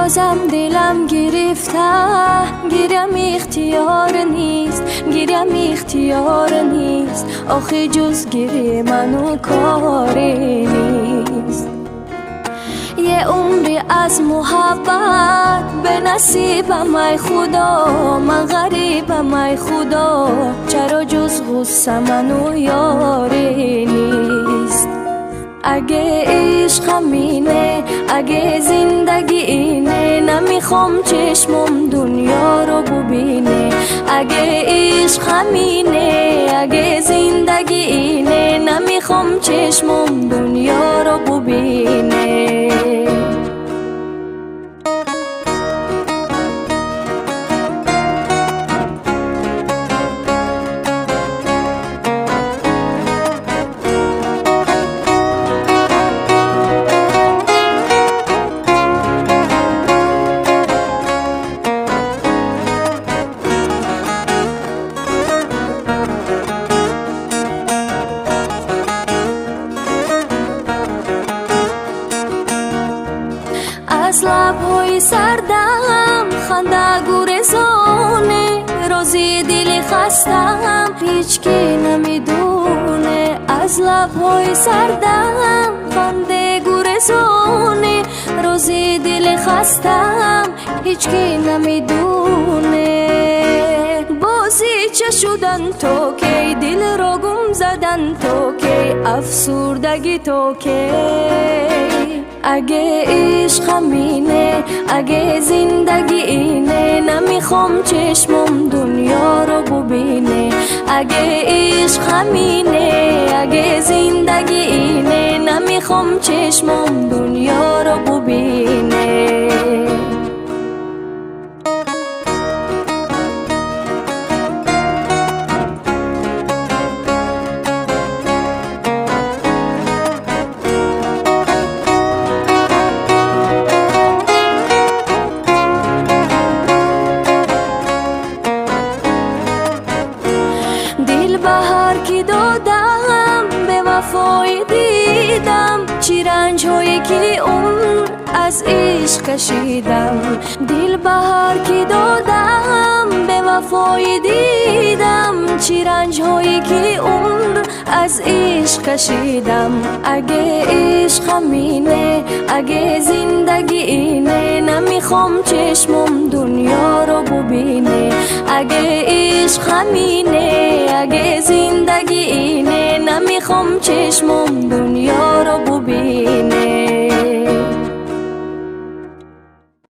بازم دلم گرفته، گیرم اختیار نیست، گیرم اختیار نیست. آخه جز گیری منو کاری نیست. یه عمری از محبت به نصیبم ای خدا، من غریبم ای خدا، چرا جز غصه منو یاری نیست. اگه عشقم اینه، اگه زندگی اینه، نمیخوام چشمم دنیا رو ببینه. اگه عشقم اینه، اگه زندگی اینه، نمیخوام چشمم دنیا رو ببینه. از لب‌های سردم خنده گورزونه، روزی دل خستم هیچ کی نمیدونه. از لب‌های سردم خنده گورزونه، روزی دل خستم هیچ کی نمیدونه. بازی چه شدن تو کی، دل را گم زدن تو کی، افسردگی تو کی. اگه عشقم اینه، اگه زندگی اینه، نمیخوام چشمم دنیا رو ببینه. اگه عشقم اینه، اگه زندگی اینه، نمیخوام چشمم دنیا رو ببینه. بهار کی دادم به وفای دیدم، چی رنج هایی که عمر از عشق کشیدم. دل بهار کی دادم به وفای دیدم، چی رنج هایی که عمر از عشق کشیدم. اگه عشقم اینه، اگه زندگی اینه، نمیخوام چشمم دنیا رو ببینه. اگه عشقم اینه، اگه زندگی اینه، نمیخوام چشمم دنیا